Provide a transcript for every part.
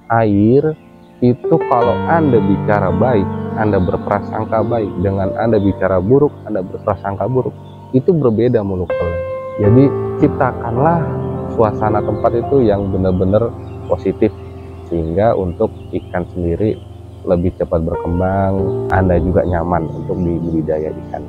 Air itu kalau Anda bicara baik, Anda berprasangka baik, dengan Anda bicara buruk, Anda berprasangka buruk, itu berbeda mulut kalian. Jadi ciptakanlah suasana tempat itu yang benar-benar positif, sehingga untuk ikan sendiri lebih cepat berkembang, Anda juga nyaman untuk dibudidaya ikan.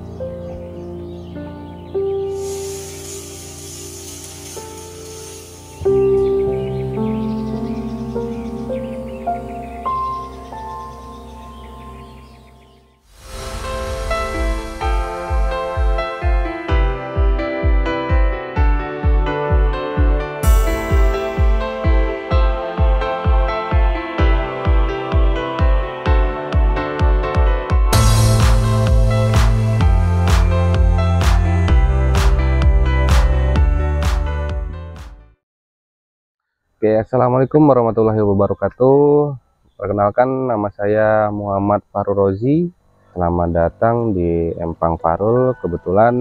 Oke, assalamualaikum warahmatullahi wabarakatuh. Perkenalkan, nama saya Muhammad Farul Rozi. Selamat datang di Empang Farul. Kebetulan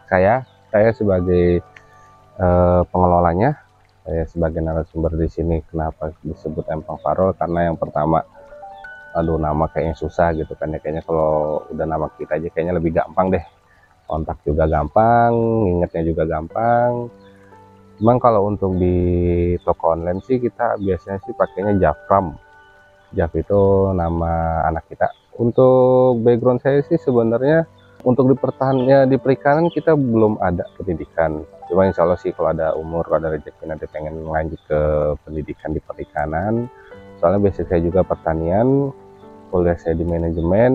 saya sebagai pengelolanya, saya sebagai narasumber di sini. Kenapa disebut Empang Farul? Karena yang pertama, nama kayaknya susah gitu kan ya. Kayaknya kalau udah nama kita aja kayaknya lebih gampang deh. Kontak juga gampang, ingetnya juga gampang. Memang kalau untuk di toko online sih kita biasanya sih pakainya Javram. Jav itu nama anak kita. Untuk background saya sih sebenarnya untuk di perikanan kita belum ada pendidikan. Cuma insya Allah sih kalau ada umur, kalau ada rezeki nanti pengen lanjut ke pendidikan di perikanan. Soalnya basic saya juga pertanian, kuliah saya di manajemen.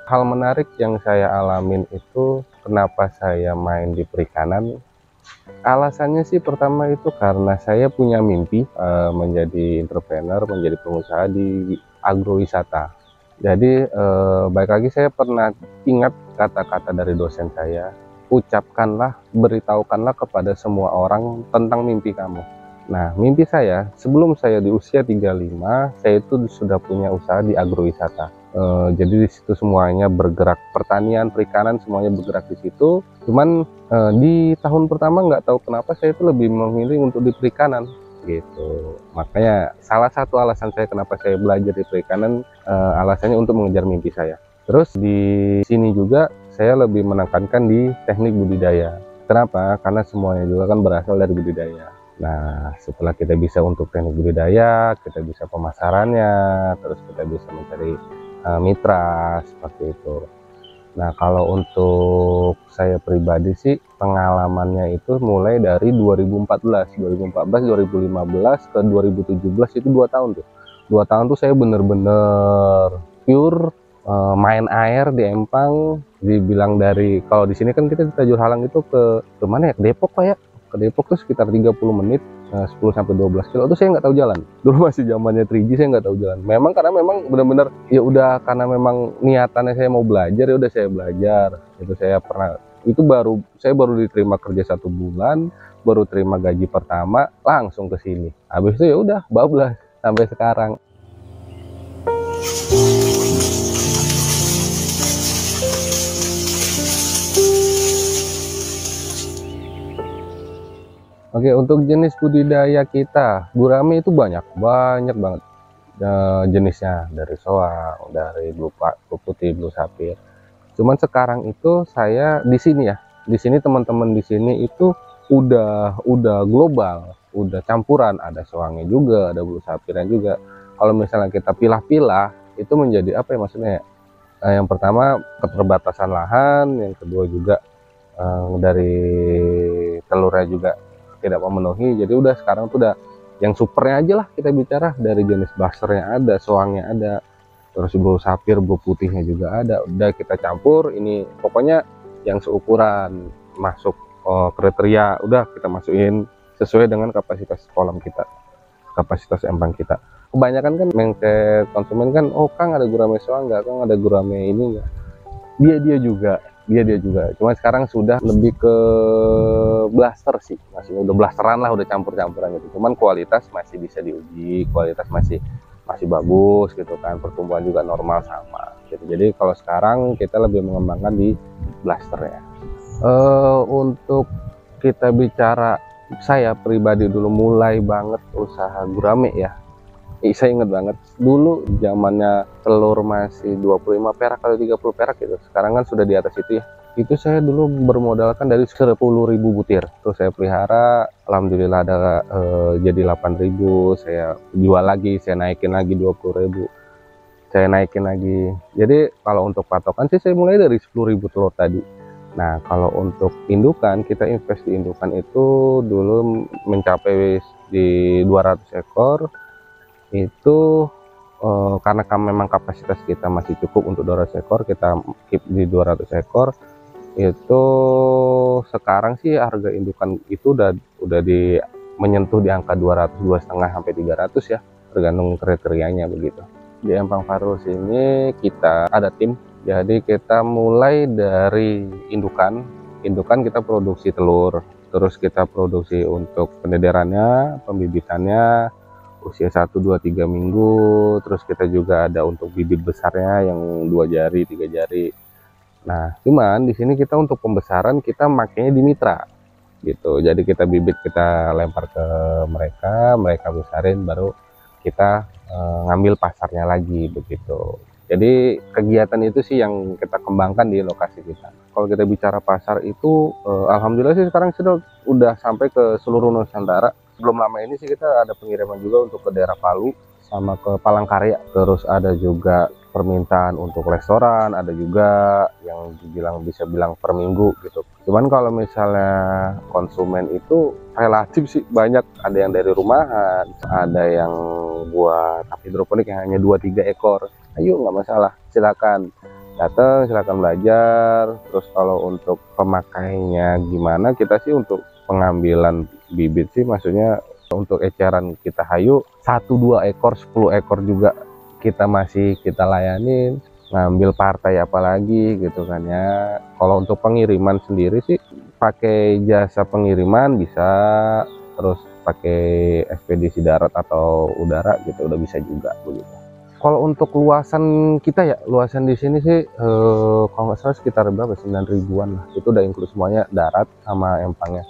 Hal menarik yang saya alamin itu kenapa saya main di perikanan. Alasannya sih pertama itu karena saya punya mimpi menjadi entrepreneur, menjadi pengusaha di agrowisata. Jadi baik lagi saya pernah ingat kata-kata dari dosen saya, ucapkanlah, beritahukanlah kepada semua orang tentang mimpi kamu. Nah, mimpi saya sebelum saya di usia 35, saya itu sudah punya usaha di agrowisata. Jadi di situ semuanya bergerak, pertanian, perikanan semuanya bergerak di situ. Cuman di tahun pertama nggak tahu kenapa saya itu lebih memilih untuk di perikanan gitu. Makanya salah satu alasan saya kenapa saya belajar di perikanan, alasannya untuk mengejar mimpi saya. Terus di sini juga saya lebih menekankan di teknik budidaya. Kenapa? Karena semuanya juga kan berasal dari budidaya. Nah, setelah kita bisa untuk teknik budidaya, kita bisa pemasarannya, terus kita bisa mencari mitra seperti itu. Nah, kalau untuk saya pribadi sih pengalamannya itu mulai dari 2014, 2015 ke 2017 itu 2 tahun tuh. 2 tahun tuh saya bener-bener pure main air di Empang. Dibilang dari, kalau di sini kan kita di Tajur Halang itu ke mana ya? Ke Depok Pak ya. Ke Depok tuh sekitar 30 menit, 10-12 kilo itu saya nggak tahu jalan. Dulu masih zamannya 3G, saya nggak tahu jalan. Memang karena memang benar-benar ya udah, karena memang niatannya saya mau belajar, ya udah saya belajar. Itu saya pernah, itu saya baru diterima kerja 1 bulan, baru terima gaji pertama, langsung ke sini. Habis itu ya udah bablas sampai sekarang. Oke, untuk jenis budidaya kita, gurame itu banyak banget jenisnya, dari soa, dari blue putih, blue sapphire. Cuman sekarang itu saya di sini ya, di sini teman-teman di sini itu udah global, udah campuran, ada soangnya juga, ada blue sapphire juga. Kalau misalnya kita pilah-pilah, itu menjadi apa ya maksudnya ya? Yang pertama keterbatasan lahan, yang kedua juga dari telurnya juga tidak memenuhi. Jadi udah sekarang tuh udah yang supernya aja lah kita bicara, dari jenis busternya ada, soangnya ada, terus blue sapphire, blue putihnya juga ada. Udah kita campur, ini pokoknya yang seukuran masuk kriteria udah kita masukin sesuai dengan kapasitas kolam kita, kapasitas empang kita. Kebanyakan kan mindset konsumen kan, oh Kang ada gurame soa nggak, Kang ada gurame ini nggak, dia juga. Cuma sekarang sudah lebih ke blaster sih, masih udah blasteran lah, udah campur-campuran gitu. Cuman kualitas masih bisa diuji, kualitas masih bagus gitu kan, pertumbuhan juga normal sama gitu. Jadi kalau sekarang kita lebih mengembangkan di blaster ya. Untuk kita bicara saya pribadi dulu mulai banget usaha gurame ya, Saya inget banget dulu zamannya telur masih 25 perak atau 30 perak gitu. Sekarang kan sudah di atas itu ya. Itu saya dulu bermodalkan dari 10.000 butir. Terus saya pelihara, alhamdulillah ada jadi 8.000, saya jual lagi, saya naikin lagi 20.000. Saya naikin lagi. Jadi kalau untuk patokan sih saya mulai dari 10.000 telur tadi. Nah, kalau untuk indukan, kita invest di indukan itu dulu mencapai di 200 ekor. Itu karena memang kapasitas kita masih cukup untuk 200 ekor, kita keep di 200 ekor. Itu sekarang sih harga indukan itu udah menyentuh di angka 200, 2,5 sampai 300 ya, tergantung kriterianya begitu. Di Empang Farul sini kita ada tim, jadi kita mulai dari indukan kita produksi telur, terus kita produksi untuk pendedarannya, pembibitannya usia 1, 2, 3 minggu, terus kita juga ada untuk bibit besarnya yang 2 jari, 3 jari. Nah, cuman di sini kita untuk pembesaran kita makanya di mitra gitu. Jadi kita bibit kita lempar ke mereka besarin, baru kita ngambil pasarnya lagi begitu. Jadi kegiatan itu sih yang kita kembangkan di lokasi kita. Kalau kita bicara pasar itu alhamdulillah sih sekarang sudah udah sampai ke seluruh Nusantara. Sebelum lama ini sih kita ada pengiriman juga untuk ke daerah Palu sama ke Palangkaraya. Terus ada juga permintaan untuk restoran, ada juga yang bisa bilang per minggu gitu. Cuman kalau misalnya konsumen itu relatif sih banyak, ada yang dari rumahan, ada yang buat hidroponik yang hanya 2-3 ekor. Ayo, nggak masalah, silakan datang, silakan belajar. Terus kalau untuk pemakainya gimana, kita sih untuk pengambilan bibit sih maksudnya untuk eceran kita hayu 1-2 ekor, 10 ekor juga kita masih kita layanin, ngambil partai apalagi gitu kan ya. Kalau untuk pengiriman sendiri sih pakai jasa pengiriman bisa, terus pakai ekspedisi darat atau udara gitu udah bisa juga begitu. Kalau untuk luasan kita ya, luasan di sini sih kalau nggak salah sekitar berapa, 9 ribuan lah, itu udah include semuanya, darat sama empangnya.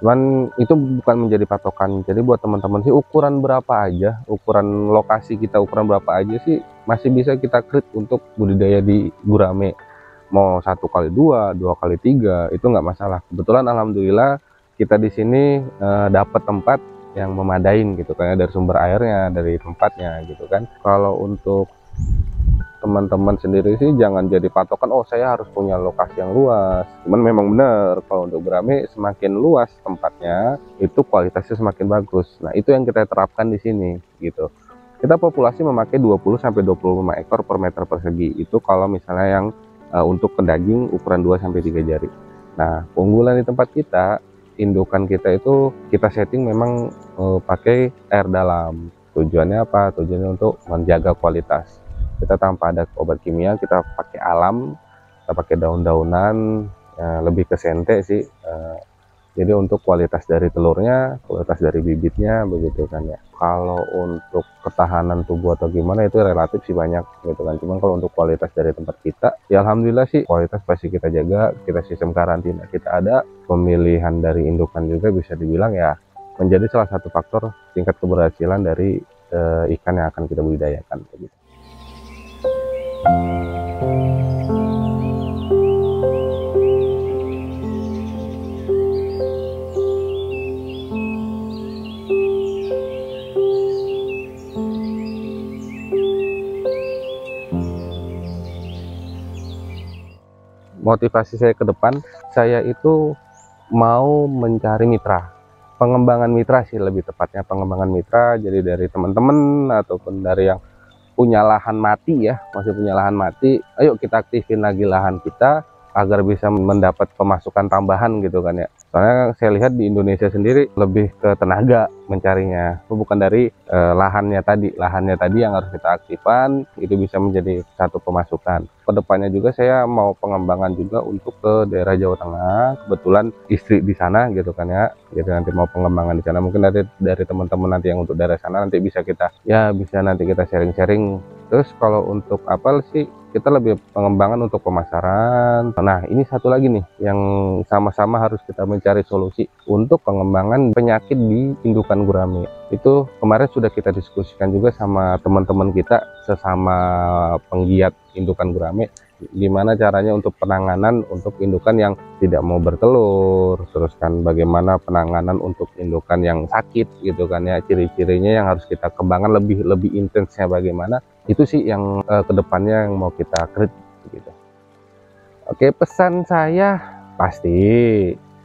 Cuman itu bukan menjadi patokan, jadi buat teman-teman sih ukuran berapa aja, ukuran lokasi kita ukuran berapa aja sih masih bisa kita create untuk budidaya di gurame. Mau 1x2, 2x3 itu nggak masalah. Kebetulan alhamdulillah kita di sini dapat tempat yang memadain gitu kan, dari sumber airnya, dari tempatnya gitu kan. Kalau untuk teman-teman sendiri sih jangan jadi patokan, oh saya harus punya lokasi yang luas. Cuman memang benar kalau untuk gurame semakin luas tempatnya itu kualitasnya semakin bagus. Nah, itu yang kita terapkan di sini gitu. Kita populasi memakai 20 sampai 25 ekor per meter persegi. Itu kalau misalnya yang untuk daging ukuran 2 sampai 3 jari. Nah, keunggulan di tempat kita, indukan kita itu kita setting memang pakai air dalam. Tujuannya apa? Tujuannya untuk menjaga kualitas. Kita tanpa ada obat kimia, kita pakai alam, kita pakai daun-daunan, lebih ke sente sih. Jadi untuk kualitas dari telurnya, kualitas dari bibitnya begitu kan ya. Kalau untuk ketahanan tubuh atau gimana itu relatif sih banyak gitu kan. Cuman kalau untuk kualitas dari tempat kita, ya alhamdulillah sih kualitas pasti kita jaga. Kita sistem karantina kita ada, pemilihan dari indukan juga bisa dibilang ya menjadi salah satu faktor tingkat keberhasilan dari ikan yang akan kita budidayakan begitu. Motivasi saya ke depan, saya itu mau mencari mitra, pengembangan mitra sih lebih tepatnya, pengembangan mitra. Jadi dari teman-teman ataupun dari yang punya lahan mati ya, masih punya lahan mati, ayo kita aktifin lagi lahan kita agar bisa mendapat pemasukan tambahan gitu kan ya. Soalnya saya lihat di Indonesia sendiri lebih ke tenaga mencarinya, bukan dari lahannya tadi yang harus kita aktifkan, itu bisa menjadi satu pemasukan. Kedepannya juga saya mau pengembangan juga untuk ke daerah Jawa Tengah, kebetulan istri di sana gitu kan ya, jadi nanti mau pengembangan di sana. Mungkin dari teman-teman nanti yang untuk daerah sana nanti bisa nanti kita sharing-sharing. Terus kalau untuk apa sih kita lebih pengembangan untuk pemasaran. Nah, ini satu lagi nih yang sama-sama harus kita mencari solusi untuk pengembangan penyakit di indukan gurame. Itu kemarin sudah kita diskusikan juga sama teman-teman kita sesama penggiat indukan gurame, gimana caranya untuk penanganan untuk indukan yang tidak mau bertelur, terus kan bagaimana penanganan untuk indukan yang sakit gitu kan ya, ciri-cirinya yang harus kita kembangkan lebih intensnya bagaimana. Itu sih yang kedepannya yang mau kita create gitu. Oke, pesan saya pasti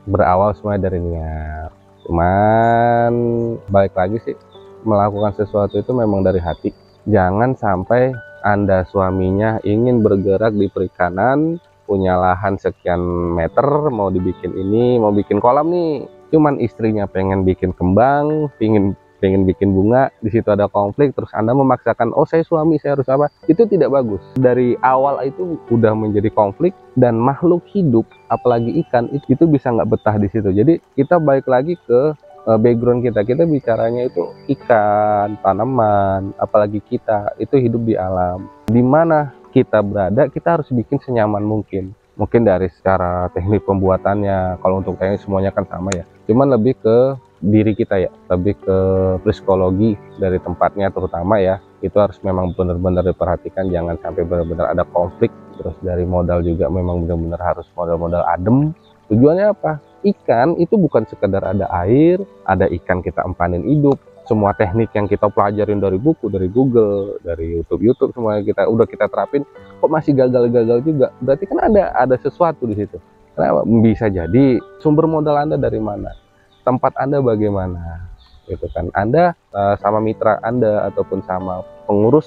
berawal semua dari niat. Cuman balik lagi sih, melakukan sesuatu itu memang dari hati. Jangan sampai Anda suaminya ingin bergerak di perikanan, punya lahan sekian meter, mau dibikin ini, mau bikin kolam nih. Cuman istrinya pengen bikin kembang, pengen bikin bunga, di situ ada konflik, terus Anda memaksakan, oh saya suami, saya harus apa? Itu tidak bagus. Dari awal itu udah menjadi konflik, dan makhluk hidup, apalagi ikan, itu bisa nggak betah di situ. Jadi kita balik lagi ke background kita bicaranya itu ikan, tanaman, apalagi kita itu hidup di alam. Dimana kita berada, kita harus bikin senyaman mungkin. Mungkin dari secara teknik pembuatannya, kalau untuk teknik semuanya kan sama ya. Cuman lebih ke diri kita ya, lebih ke psikologi dari tempatnya terutama ya. Itu harus memang benar-benar diperhatikan, jangan sampai benar-benar ada konflik. Terus dari modal juga memang benar-benar harus modal-modal adem. Tujuannya apa? Ikan itu bukan sekedar ada air, ada ikan kita empanin hidup. Semua teknik yang kita pelajarin dari buku, dari Google, dari YouTube semuanya kita terapin, kok masih gagal-gagal juga. Berarti kan ada sesuatu di situ. Kenapa? Bisa jadi sumber modal Anda dari mana? Tempat Anda bagaimana? Gitu kan. Anda sama mitra Anda ataupun sama pengurus,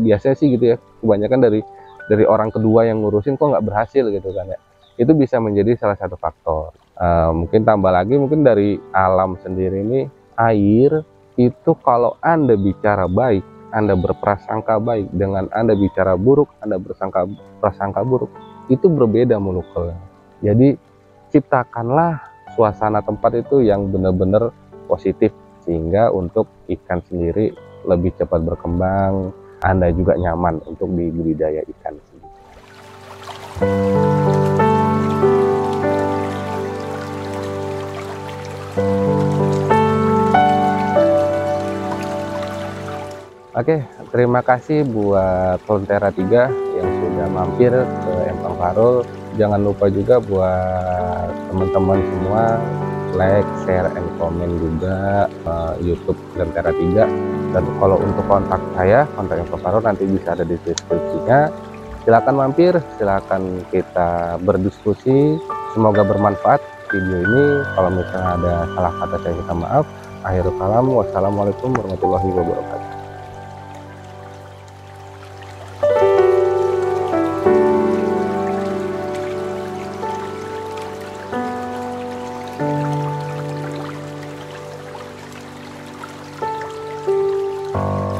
biasanya sih gitu ya. Kebanyakan dari orang kedua yang ngurusin kok nggak berhasil gitu kan ya. Itu bisa menjadi salah satu faktor. Mungkin tambah lagi, mungkin dari alam sendiri ini, air itu kalau Anda bicara baik, Anda berprasangka baik, dengan Anda bicara buruk, Anda prasangka buruk, itu berbeda molekulnya. Jadi ciptakanlah suasana tempat itu yang benar-benar positif, sehingga untuk ikan sendiri lebih cepat berkembang, Anda juga nyaman untuk di budidaya ikan sendiri. Oke, terima kasih buat Frontera 3 yang sudah mampir ke Empang Parul. Jangan lupa juga buat teman-teman semua like, share, and comment juga YouTube Frontera 3. Dan kalau untuk kontak saya, kontak Empang Parul nanti bisa ada di deskripsinya. Silakan mampir, silakan kita berdiskusi. Semoga bermanfaat video ini. Kalau misalnya ada salah kata saya minta maaf. Akhirul kalam, wassalamualaikum warahmatullahi wabarakatuh. Oh.